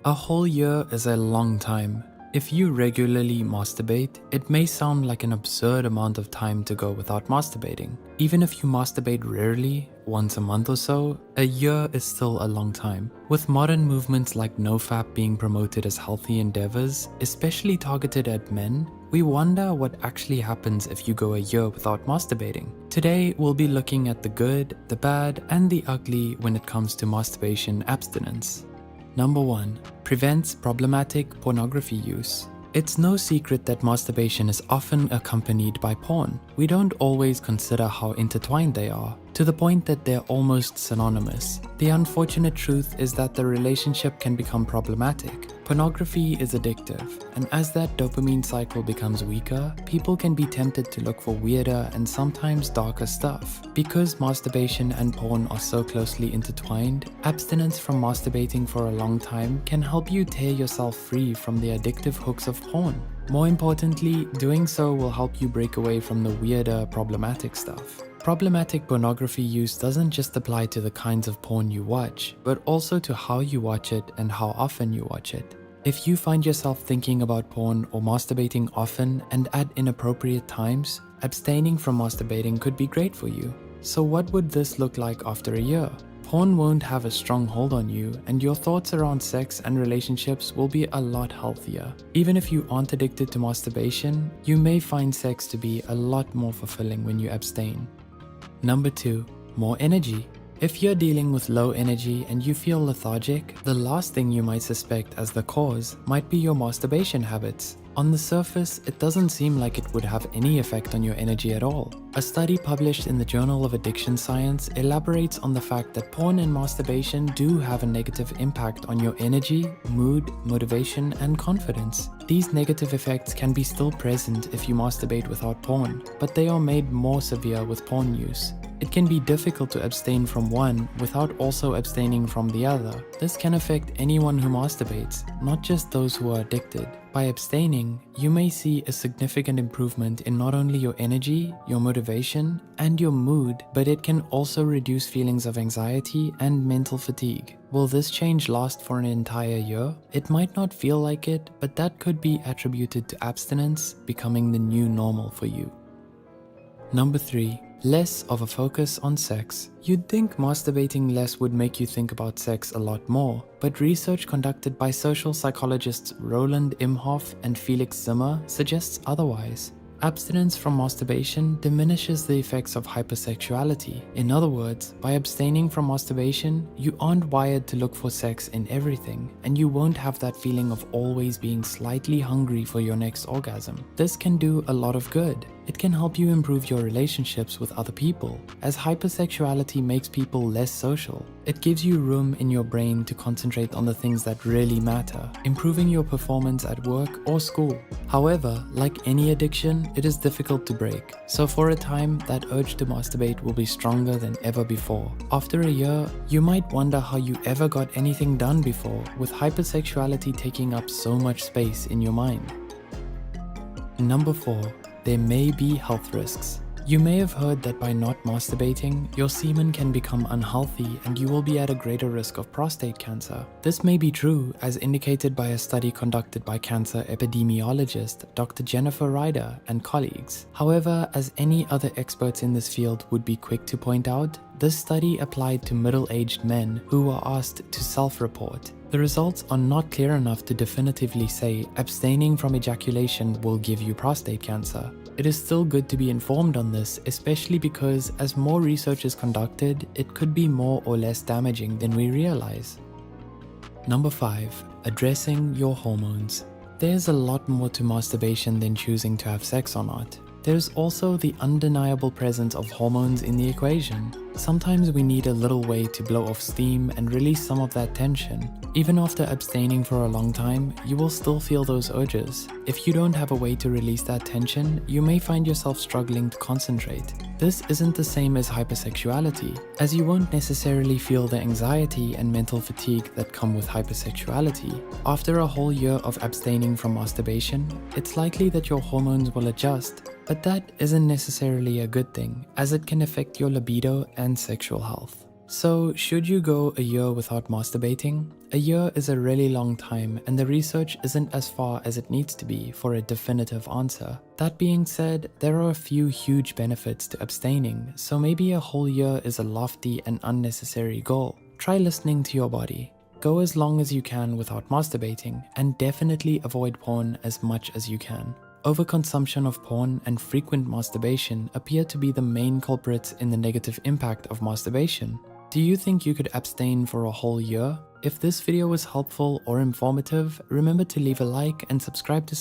A whole year is a long time. If you regularly masturbate, it may sound like an absurd amount of time to go without masturbating. Even if you masturbate rarely, once a month or so, a year is still a long time. With modern movements like NoFap being promoted as healthy endeavors, especially targeted at men, we wonder what actually happens if you go a year without masturbating. Today, we'll be looking at the good, the bad, and the ugly when it comes to masturbation abstinence. Number 1. Prevents problematic pornography use. It's no secret that masturbation is often accompanied by porn. We don't always consider how intertwined they are, to the point that they're almost synonymous. The unfortunate truth is that the relationship can become problematic. Pornography is addictive, and as that dopamine cycle becomes weaker, people can be tempted to look for weirder and sometimes darker stuff. Because masturbation and porn are so closely intertwined, abstinence from masturbating for a long time can help you tear yourself free from the addictive hooks of porn. More importantly, doing so will help you break away from the weirder, problematic stuff. Problematic pornography use doesn't just apply to the kinds of porn you watch, but also to how you watch it and how often you watch it. If you find yourself thinking about porn or masturbating often and at inappropriate times, abstaining from masturbating could be great for you. So what would this look like after a year? Porn won't have a strong hold on you, and your thoughts around sex and relationships will be a lot healthier. Even if you aren't addicted to masturbation, you may find sex to be a lot more fulfilling when you abstain. Number 2. More energy. If you're dealing with low energy and you feel lethargic, the last thing you might suspect as the cause might be your masturbation habits. On the surface, it doesn't seem like it would have any effect on your energy at all. A study published in the Journal of Addiction Science elaborates on the fact that porn and masturbation do have a negative impact on your energy, mood, motivation, and confidence. These negative effects can be still present if you masturbate without porn, but they are made more severe with porn use. It can be difficult to abstain from one without also abstaining from the other. This can affect anyone who masturbates, not just those who are addicted. By abstaining, you may see a significant improvement in not only your energy, your motivation, and your mood, but it can also reduce feelings of anxiety and mental fatigue. Will this change last for an entire year? It might not feel like it, but that could be attributed to abstinence becoming the new normal for you. Number 3. Less of a focus on sex. You'd think masturbating less would make you think about sex a lot more, but research conducted by social psychologists Roland Imhoff and Felix Zimmer suggests otherwise. Abstinence from masturbation diminishes the effects of hypersexuality. In other words, by abstaining from masturbation, you aren't wired to look for sex in everything, and you won't have that feeling of always being slightly hungry for your next orgasm. This can do a lot of good. It can help you improve your relationships with other people, as hypersexuality makes people less social. It gives you room in your brain to concentrate on the things that really matter, improving your performance at work or school. However, like any addiction, it is difficult to break. So for a time, that urge to masturbate will be stronger than ever before. After a year, you might wonder how you ever got anything done before, with hypersexuality taking up so much space in your mind. Number 4. There may be health risks. You may have heard that by not masturbating, your semen can become unhealthy and you will be at a greater risk of prostate cancer. This may be true, as indicated by a study conducted by cancer epidemiologist Dr. Jennifer Ryder and colleagues. However, as any other experts in this field would be quick to point out, this study applied to middle-aged men who were asked to self-report. The results are not clear enough to definitively say abstaining from ejaculation will give you prostate cancer. It is still good to be informed on this, especially because as more research is conducted, it could be more or less damaging than we realize. Number 5. Addressing your hormones. There's a lot more to masturbation than choosing to have sex or not. There's also the undeniable presence of hormones in the equation. Sometimes we need a little way to blow off steam and release some of that tension. Even after abstaining for a long time, you will still feel those urges. If you don't have a way to release that tension, you may find yourself struggling to concentrate. This isn't the same as hypersexuality, as you won't necessarily feel the anxiety and mental fatigue that come with hypersexuality. After a whole year of abstaining from masturbation, it's likely that your hormones will adjust, but that isn't necessarily a good thing, as it can affect your libido and sexual health. So, should you go a year without masturbating? A year is a really long time, and the research isn't as far as it needs to be for a definitive answer. That being said, there are a few huge benefits to abstaining, so maybe a whole year is a lofty and unnecessary goal. Try listening to your body. Go as long as you can without masturbating, and definitely avoid porn as much as you can. Overconsumption of porn and frequent masturbation appear to be the main culprits in the negative impact of masturbation. Do you think you could abstain for a whole year? If this video was helpful or informative, remember to leave a like and subscribe to